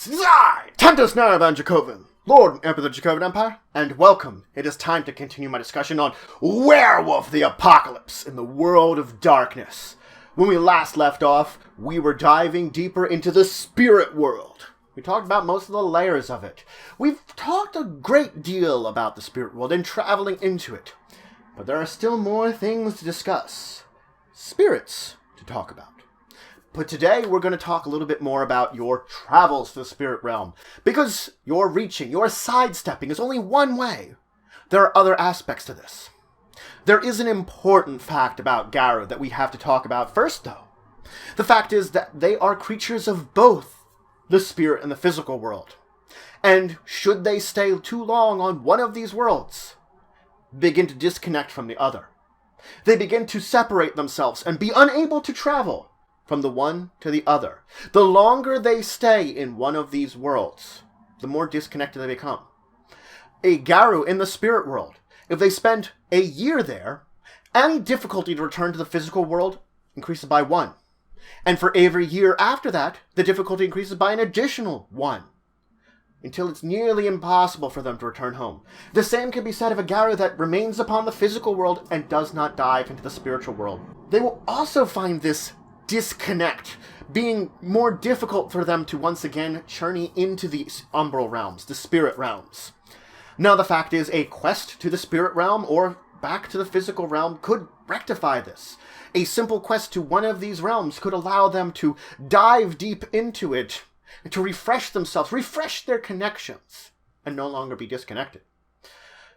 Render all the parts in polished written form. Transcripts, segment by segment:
Zai! Tantos Naravan Dracovin, Lord and Emperor of the Dracovin Empire, and welcome. It is time to continue my discussion on Werewolf the Apocalypse in the world of darkness. When we last left off, we were diving deeper into the spirit world. We talked about most of the layers of it. We've talked a great deal about the spirit world and traveling into it. But there are still more things to discuss. Spirits to talk about. But today we're going to talk a little bit more about your travels to the spirit realm. Because your reaching, your sidestepping is only one way. There are other aspects to this. There is an important fact about garou that we have to talk about first, though. The fact is that they are creatures of both the spirit and the physical world. And should they stay too long on one of these worlds, begin to disconnect from the other. They begin to separate themselves and be unable to travel from the one to the other. The longer they stay in one of these worlds, the more disconnected they become. A garou in the spirit world, if they spend a year there, any difficulty to return to the physical world increases by 1. And for every year after that, the difficulty increases by an additional 1. Until it's nearly impossible for them to return home. The same can be said of a garou that remains upon the physical world and does not dive into the spiritual world. They will also find this disconnect being more difficult for them to once again journey into the umbral realms, the spirit realms. Now the fact is, a quest to the spirit realm or back to the physical realm could rectify this. A simple quest to one of these realms could allow them to dive deep into it and to refresh themselves, refresh their connections, and no longer be disconnected.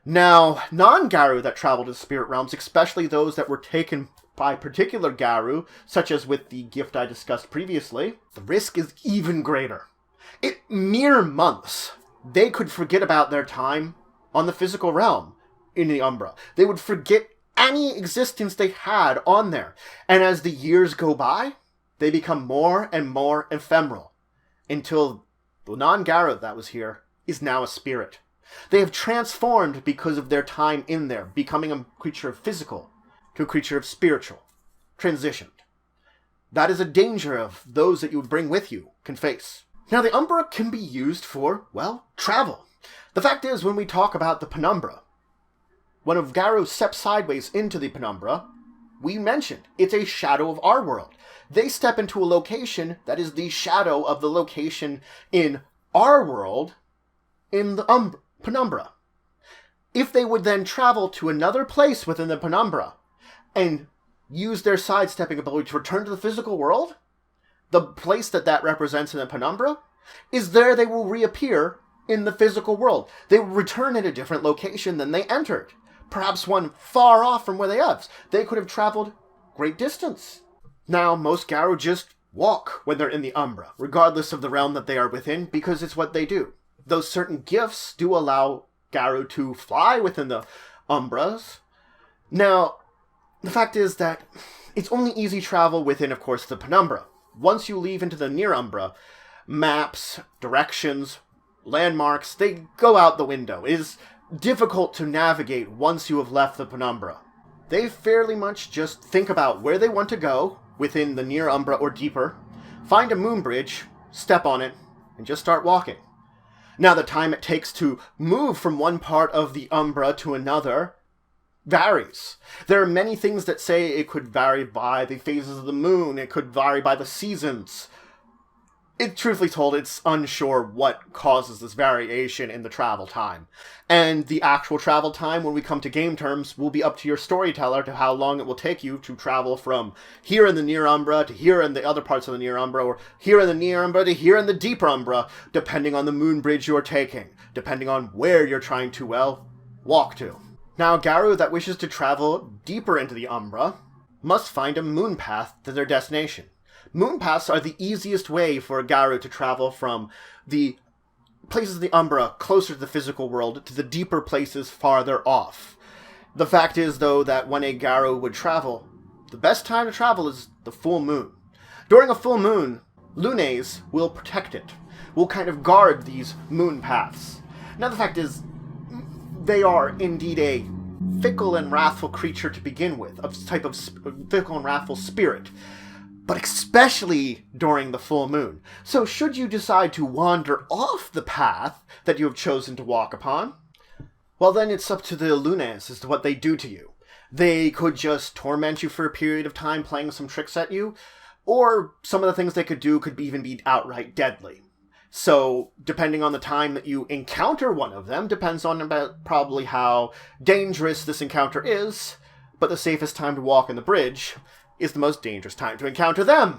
Now, non-garou that travel to the spirit realms, especially those that were taken by particular garou, such as with the gift I discussed previously, the risk is even greater. In mere months, they could forget about their time on the physical realm in the Umbra. They would forget any existence they had on there. And as the years go by, they become more and more ephemeral, until the non-garou that was here is now a spirit. They have transformed because of their time in there, becoming a creature of physical to a creature of spiritual, transitioned. That is a danger of those that you would bring with you can face. Now the Umbra can be used for, well, travel. The fact is, when we talk about the penumbra, when a garou steps sideways into the penumbra, we mentioned it's a shadow of our world. They step into a location that is the shadow of the location in our world in the penumbra. If they would then travel to another place within the penumbra and use their sidestepping ability to return to the physical world, the place that represents in the penumbra is there they will reappear in the physical world. They will return at a different location than they entered. Perhaps one far off from where they are. They could have traveled great distance. Now, most garou just walk when they're in the Umbra, regardless of the realm that they are within, because it's what they do. Though certain gifts do allow garou to fly within the Umbras. Now, the fact is that it's only easy travel within, of course, the penumbra. Once you leave into the near Umbra, maps, directions, landmarks, they go out the window. It is difficult to navigate once you have left the penumbra. They fairly much just think about where they want to go within the near Umbra or deeper, find a moon bridge, step on it, and just start walking. Now the time it takes to move from one part of the Umbra to another varies. There are many things that say it could vary by the phases of the moon, it could vary by the seasons. Truthfully told, it's unsure what causes this variation in the travel time. And the actual travel time, when we come to game terms, will be up to your storyteller to how long it will take you to travel from here in the near Umbra to here in the other parts of the near Umbra, or here in the near Umbra to here in the deeper Umbra, depending on the moon bridge you're taking, depending on where you're trying to, well, walk to. Now, a garou that wishes to travel deeper into the Umbra must find a moon path to their destination. Moon paths are the easiest way for a garou to travel from the places of the Umbra closer to the physical world to the deeper places farther off. The fact is, though, that when a garou would travel, the best time to travel is the full moon. During a full moon, lunes will protect it, will kind of guard these moon paths. Now the fact is, they are indeed a fickle and wrathful creature to begin with, a type of fickle and wrathful spirit. but especially during the full moon. So should you decide to wander off the path that you have chosen to walk upon, well then it's up to the Lunes as to what they do to you. They could just torment you for a period of time playing some tricks at you, or some of the things they could do could even be outright deadly. So, depending on the time that you encounter one of them, depends on about probably how dangerous this encounter is, but the safest time to walk in the bridge is the most dangerous time to encounter them.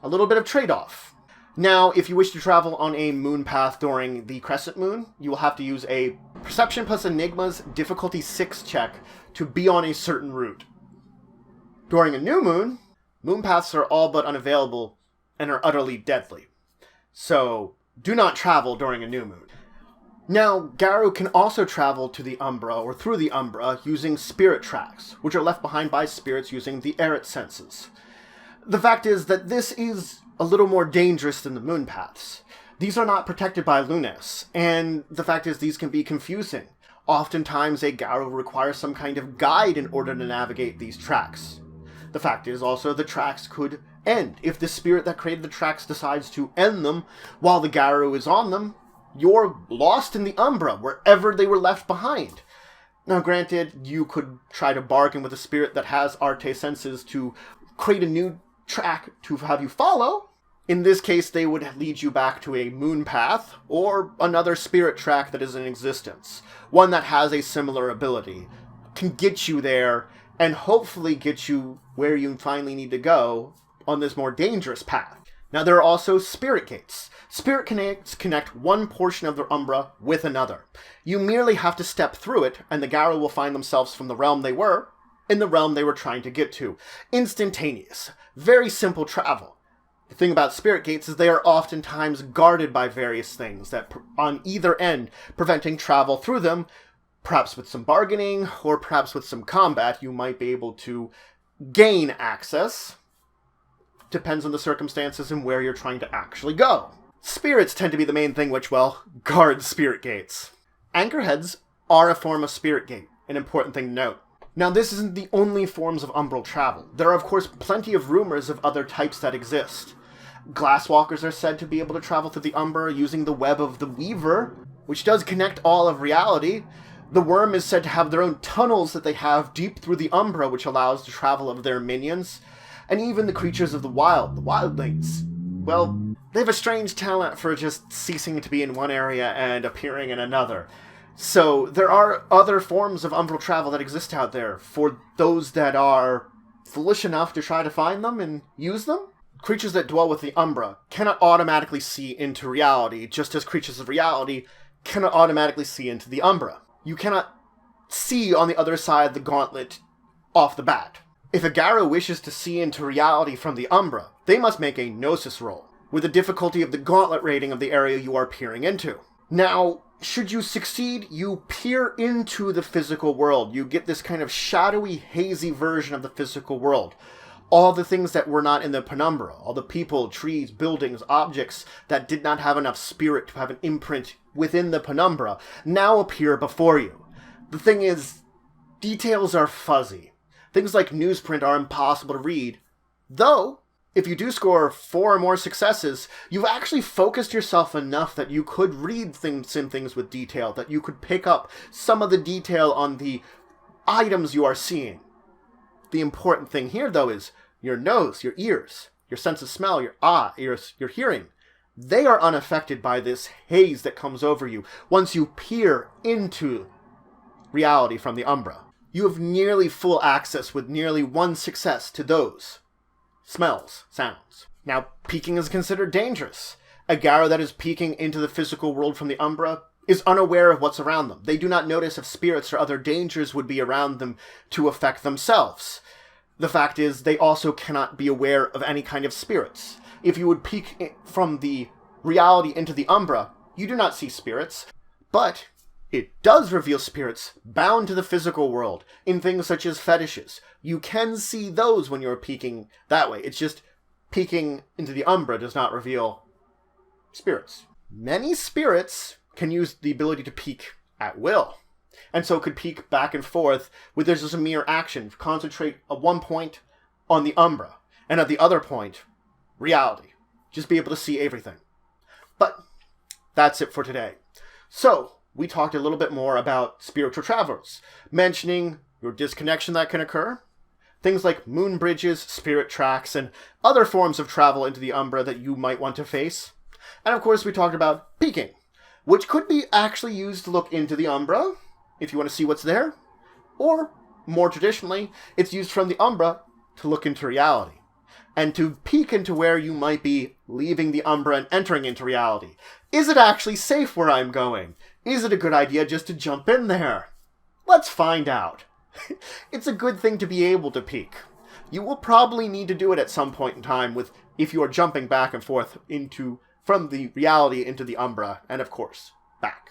A little bit of trade-off. Now, if you wish to travel on a moon path during the crescent moon, you will have to use a Perception plus Enigma's difficulty 6 check to be on a certain route. During a new moon, moon paths are all but unavailable and are utterly deadly. So, do not travel during a new moon. Now, garou can also travel to the Umbra or through the Umbra using spirit tracks, which are left behind by spirits using the Erit senses. The fact is that this is a little more dangerous than the moon paths. These are not protected by Lunes, and the fact is these can be confusing. Oftentimes a garou requires some kind of guide in order to navigate these tracks. The fact is also the tracks could end. If the spirit that created the tracks decides to end them while the garou is on them, you're lost in the Umbra, wherever they were left behind. Now granted, you could try to bargain with a spirit that has Arte senses to create a new track to have you follow. In this case, they would lead you back to a moon path, or another spirit track that is in existence. One that has a similar ability, can get you there, and hopefully get you where you finally need to go on this more dangerous path. Now there are also spirit gates. Spirit gates connect one portion of the Umbra with another. You merely have to step through it, and the garou will find themselves from the realm they were, in the realm they were trying to get to. Instantaneous. Very simple travel. The thing about spirit gates is they are oftentimes guarded by various things that on either end, preventing travel through them. Perhaps with some bargaining, or perhaps with some combat, you might be able to gain access. Depends on the circumstances and where you're trying to actually go. Spirits tend to be the main thing which, well, guard spirit gates. Anchorheads are a form of spirit gate, an important thing to note. Now, this isn't the only forms of umbral travel. There are, of course, plenty of rumors of other types that exist. Glasswalkers are said to be able to travel through the Umbra using the web of the Weaver, which does connect all of reality. The Worm is said to have their own tunnels that they have deep through the Umbra, which allows the travel of their minions. And even the creatures of the wildlings, well, they have a strange talent for just ceasing to be in one area and appearing in another. So there are other forms of umbral travel that exist out there for those that are foolish enough to try to find them and use them. Creatures that dwell with the Umbra cannot automatically see into reality, just as creatures of reality cannot automatically see into the Umbra. You cannot see on the other side of the gauntlet off the bat. If a garou wishes to see into reality from the Umbra, they must make a Gnosis roll, with the difficulty of the gauntlet rating of the area you are peering into. Now, should you succeed, you peer into the physical world. You get this kind of shadowy, hazy version of the physical world. All the things that were not in the penumbra, all the people, trees, buildings, objects that did not have enough spirit to have an imprint within the penumbra, now appear before you. The thing is, details are fuzzy. Things like newsprint are impossible to read, though, if you do score 4 or more successes, you've actually focused yourself enough that you could read some things with detail, that you could pick up some of the detail on the items you are seeing. The important thing here, though, is your nose, your ears, your sense of smell, your eye, your hearing. They are unaffected by this haze that comes over you once you peer into reality from the Umbra. You have nearly full access with nearly 1 success to those smells, sounds. Now, peeking is considered dangerous. A garou that is peeking into the physical world from the Umbra is unaware of what's around them. They do not notice if spirits or other dangers would be around them to affect themselves. The fact is, they also cannot be aware of any kind of spirits. If you would peek from the reality into the Umbra, you do not see spirits, but it does reveal spirits bound to the physical world in things such as fetishes. You can see those when you're peeking that way. It's just peeking into the Umbra does not reveal spirits. Many spirits can use the ability to peek at will, and so could peek back and forth with just a mere action. Concentrate at one point on the Umbra, And at the other point, reality. Just be able to see everything. But that's it for today. So, we talked a little bit more about spiritual travelers, mentioning your disconnection that can occur, things like moon bridges, spirit tracks, and other forms of travel into the Umbra that you might want to face. And of course, we talked about peeking, which could be actually used to look into the Umbra, if you want to see what's there. Or, more traditionally, it's used from the Umbra to look into reality, and to peek into where you might be leaving the Umbra and entering into reality. Is it actually safe where I'm going? Is it a good idea just to jump in there? Let's find out. It's a good thing to be able to peek. You will probably need to do it at some point in time if you are jumping back and forth from the reality into the Umbra, and of course, back.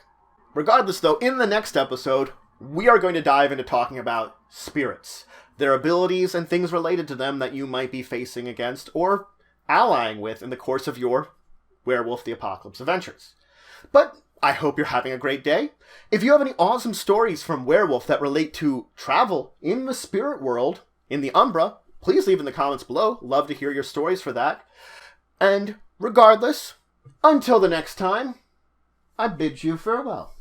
Regardless though, in the next episode, we are going to dive into talking about spirits, their abilities and things related to them that you might be facing against or allying with in the course of your Werewolf the Apocalypse adventures. But I hope you're having a great day. If you have any awesome stories from Werewolf that relate to travel in the spirit world, in the Umbra, please leave in the comments below. Love to hear your stories for that. And regardless, until the next time, I bid you farewell.